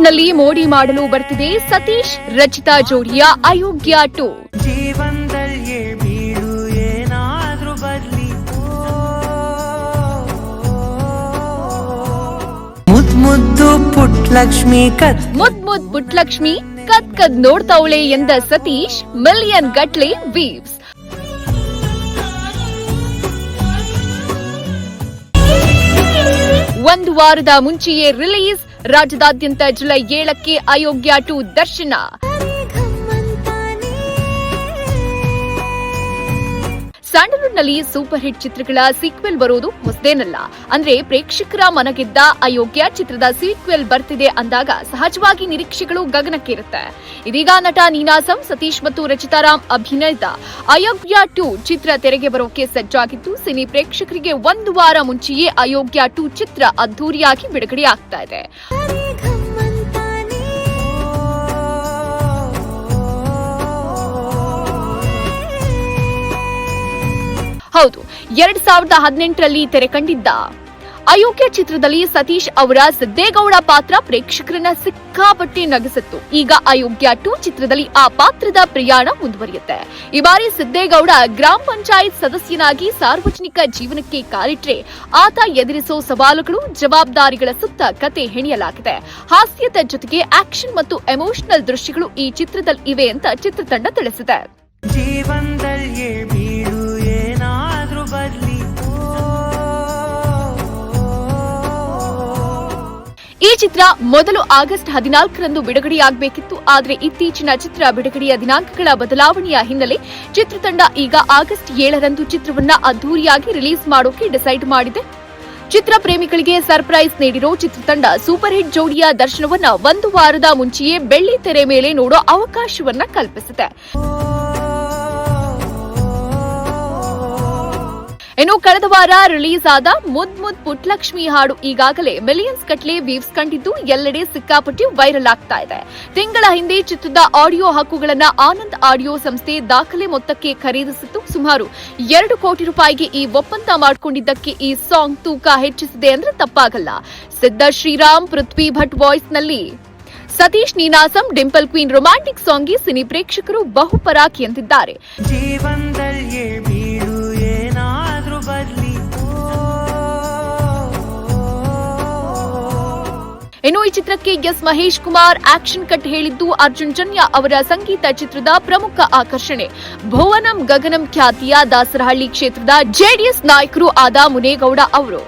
ಸ್ಯಾಂಡಲ್ವುಡ್ನಲ್ಲಿ ಮೋಡಿ ಮಾಡಲು ಬರ್ತಿದೆ ಸತೀಶ್ ರಚಿತಾ ಜೋಡಿಯ ಅಯೋಗ್ಯ 2. ಜೀವನದಲ್ಲಿ ಬೀಳು ಏನಾದ್ರೂ ಬರ್ಲಿ, ಮುದ್ದು ಪುಟ್ಲಕ್ಷ್ಮಿ ಮುದ್ ಪುಟ್ಲಕ್ಷ್ಮಿ ಕದ್ ನೋಡ್ತಾವಳೆ ಎಂದ ಸತೀಶ್ ಮಿಲಿಯನ್ ಗಟ್ಲೆ ವೀವ್ಸ್. ಒಂದು ವಾರದ ಮುಂಚೆಯೇ ರಿಲೀಸ್, ರಾಜ್ಯದಾದ್ಯಂತ ಜುಲೈ 7ಕ್ಕೆ ಅಯೋಗ್ಯ 2 ದರ್ಶನ. ಸ್ಯಾಂಡಲ್ವುಡ್ನಲ್ಲಿ ಸೂಪರ್ ಹಿಟ್ ಚಿತ್ರಗಳ ಸೀಕ್ವೆಲ್ ಬರೋದು ಹೊಸದೇನಲ್ಲ. ಅಂದ್ರೆ ಪ್ರೇಕ್ಷಕರ ಮನಗೆದ್ದ ಅಯೋಗ್ಯ ಚಿತ್ರದ ಸೀಕ್ವೆಲ್ ಬರ್ತಿದೆ ಅಂದಾಗ ಸಹಜವಾಗಿ ನಿರೀಕ್ಷೆಗಳು ಗಗನಕ್ಕೇರುತ್ತೆ. ಇದೀಗ ನಟ ನೀನಾಸಂ, ಸತೀಶ್ ಮತ್ತು ರಚಿತಾರಾಮ್ ಅಭಿನಯದ ಅಯೋಗ್ಯ 2 ಚಿತ್ರ ತೆರೆಗೆ ಬರೋಕೆ ಸಜ್ಜಾಗಿದ್ದು, ಸಿನಿ ಪ್ರೇಕ್ಷಕರಿಗೆ ಒಂದು ವಾರ ಮುಂಚೆಯೇ ಅಯೋಗ್ಯ 2 ಚಿತ್ರ ಅದ್ದೂರಿಯಾಗಿ ಬಿಡುಗಡೆಯಾಗ್ತಾ ಇದೆ. ಹೌದು, 2018ರಲ್ಲಿ ತೆರೆ ಕಂಡಿದ್ದ ಅಯೋಗ್ಯ ಚಿತ್ರದಲ್ಲಿ ಸತೀಶ್ ಅವರ ಸಿದ್ದೇಗೌಡ ಪಾತ್ರ ಪ್ರೇಕ್ಷಕರನ್ನ ಸಿಕ್ಕಾಪಟ್ಟೆ ನಗಿಸಿತ್ತು. ಈಗ ಅಯೋಗ್ಯ 2 ಚಿತ್ರದಲ್ಲಿ ಆ ಪಾತ್ರದ ಪ್ರಯಾಣ ಮುಂದುವರಿಯುತ್ತೆ. ಈ ಬಾರಿ ಸಿದ್ದೇಗೌಡ ಗ್ರಾಮ ಪಂಚಾಯತ್ ಸದಸ್ಯನಾಗಿ ಸಾರ್ವಜನಿಕ ಜೀವನಕ್ಕೆ ಕಾಲಿಟ್ರೆ ಆತ ಎದುರಿಸೋ ಸವಾಲುಗಳು, ಜವಾಬ್ದಾರಿಗಳ ಸುತ್ತ ಕತೆ ಹೆಣೆಯಲಾಗಿದೆ. ಹಾಸ್ಯದ ಜೊತೆಗೆ ಆಕ್ಷನ್ ಮತ್ತು ಎಮೋಷನಲ್ ದೃಶ್ಯಗಳು ಈ ಚಿತ್ರದಲ್ಲಿ ಇವೆ ಅಂತ ಚಿತ್ರತಂಡ ತಿಳಿಸಿದೆ. ಜೀವನದಲ್ಲಿ ಬೀಳು ಏನಾದ್ರೂ ಬರ್ಲಿ, ಈ ಚಿತ್ರ ಮೊದಲು ಆಗಸ್ಟ್ 14ರಂದು ಬಿಡುಗಡೆಯಾಗಬೇಕಿತ್ತು. ಆದರೆ ಇತ್ತೀಚಿನ ಚಿತ್ರ ಬಿಡುಗಡೆಯ ದಿನಾಂಕಗಳ ಬದಲಾವಣೆಯ ಹಿನ್ನೆಲೆ ಚಿತ್ರತಂಡ ಈಗ ಆಗಸ್ಟ್ 7ರಂದು ಚಿತ್ರವನ್ನ ಅದ್ದೂರಿಯಾಗಿ ರಿಲೀಸ್ ಮಾಡೋಕೆ ಡಿಸೈಡ್ ಮಾಡಿದೆ. ಚಿತ್ರ ಪ್ರೇಮಿಗಳಿಗೆ ಸರ್ಪ್ರೈಸ್ ನೀಡಿರೋ ಚಿತ್ರತಂಡ ಸೂಪರ್ ಹಿಟ್ ಜೋಡಿಯ ದರ್ಶನವನ್ನ ಒಂದು ವಾರದ ಮುಂಚೆಯೇ ಬೆಳ್ಳಿ ತೆರೆ ಮೇಲೆ ನೋಡೋ ಅವಕಾಶವನ್ನ ಕಲ್ಪಿಸಿದೆ. ಇನ್ನು ಕಳೆದ ವಾರ ರಿಲೀಸ್ ಆದ ಮುದ್ ಪುಟ್ಲಕ್ಷ್ಮಿ ಹಾಡು ಈಗಾಗಲೇ ಮಿಲಿಯನ್ಸ್ ಗಟ್ಟಲೆ ವ್ಯೂಸ್ ಕಂಡಿದ್ದು ಎಲ್ಲೆಡೆ ಸಿಕ್ಕಾಪಟ್ಟಿ ವೈರಲ್ ಆಗ್ತಾ ಇದೆ. ತಿಂಗಳ ಹಿಂದೆ ಚಿತ್ರದ ಆಡಿಯೋ ಹಕ್ಕುಗಳನ್ನು ಆನಂದ್ ಆಡಿಯೋ ಸಂಸ್ಥೆ ದಾಖಲೆ ಮೊತ್ತಕ್ಕೆ ಖರೀದಿಸಿತ್ತು. ಸುಮಾರು 2 ಕೋಟಿ ರೂಪಾಯಿಗೆ ಈ ಒಪ್ಪಂದ ಮಾಡಿಕೊಂಡಿದ್ದಕ್ಕೆ ಈ ಸಾಂಗ್ ತೂಕ ಹೆಚ್ಚಿಸಿದೆ ಅಂದ್ರೆ ತಪ್ಪಾಗಲ್ಲ. ಸಿದ್ದ ಶ್ರೀರಾಮ್, ಪೃಥ್ವಿ ಭಟ್ ವಾಯ್ಸ್ನಲ್ಲಿ Satish, Ninasam, dimple queen romantic ಸಾಂಗ್ಗೆ ಸಿನಿ ಪ್ರೇಕ್ಷಕರು ಬಹುಪರಾಕಿ ಎಂದಿದ್ದಾರೆ. ಜೀವನದಲ್ಲಿ ಬೀಳು ಏನಾದ್ರೂ ಬರ್ಲಿ, ಇನ್ನು ಈ ಚಿತ್ರಕ್ಕೆ S Mahesh Kumar action cut ಹೇಳಿದ್ದು, ಅರ್ಜುನ್ ಜನ್ಯ ಅವರ ಸಂಗೀತ ಚಿತ್ರದ ಪ್ರಮುಖ ಆಕರ್ಷಣೆ. ಭುವನಂ ಗಗನಂ ಖ್ಯಾತಿಯ ದಾಸರಹಳ್ಳಿ ಕ್ಷೇತ್ರದ ಜೆಡಿಎಸ್ ನಾಯಕರು ಆದ ಮುನೇಗೌಡ ಅವರು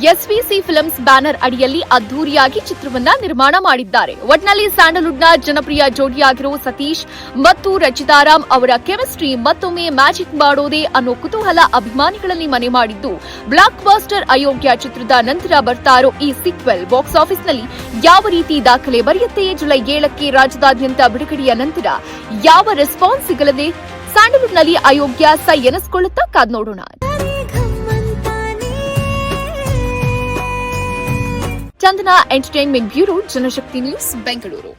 ಎಸ್ವಿಸಿ ಫಿಲ್ಮ್ಸ್ ಬ್ಯಾನರ್ ಅಡಿಯಲ್ಲಿ ಅದ್ದೂರಿಯಾಗಿ ಚಿತ್ರವನ್ನ ನಿರ್ಮಾಣ ಮಾಡಿದ್ದಾರೆ. ಒಟ್ನಲ್ಲಿ ಸ್ಯಾಂಡಲ್ವುಡ್ನ ಜನಪ್ರಿಯ ಜೋಡಿಯಾಗಿರೋ ಸತೀಶ್ ಮತ್ತು ರಚಿತಾರಾಮ್ ಅವರ ಕೆಮಿಸ್ಟ್ರಿ ಮತ್ತೊಮ್ಮೆ ಮ್ಯಾಜಿಕ್ ಮಾಡೋದೇ ಅನ್ನೋ ಕುತೂಹಲ ಅಭಿಮಾನಿಗಳಲ್ಲಿ ಮನೆ ಮಾಡಿದ್ದು, ಬ್ಲಾಕ್ ಬಾಸ್ಟರ್ ಅಯೋಗ್ಯ ಚಿತ್ರದ ನಂತರ ಬರ್ತಾ ಇರೋ ಈ ಸೀಕ್ವೆಲ್ ಬಾಕ್ಸ್ ಆಫೀಸ್ನಲ್ಲಿ ಯಾವ ರೀತಿ ದಾಖಲೆ ಬರೆಯುತ್ತೆ, ಜುಲೈ 7ಕ್ಕೆ ರಾಜ್ಯದಾದ್ಯಂತ ಬಿಡುಗಡೆಯ ನಂತರ ಯಾವ ರೆಸ್ಪಾನ್ಸ್ ಸಿಗಲಿದೆ, ಸ್ಯಾಂಡಲ್ವುಡ್ನಲ್ಲಿ ಅಯೋಗ್ಯ ಸೈ ಎನಿಸಿಕೊಳ್ಳುತ್ತಾ ಕಾದ್ ನೋಡೋಣ. ಚಂದನ ಎಂಟರ್ಟೈನ್ಮೆಂಟ್ ಬ್ಯೂರೋ, ಜನಶಕ್ತಿ ನ್ಯೂಸ್, ಬೆಂಗಳೂರು.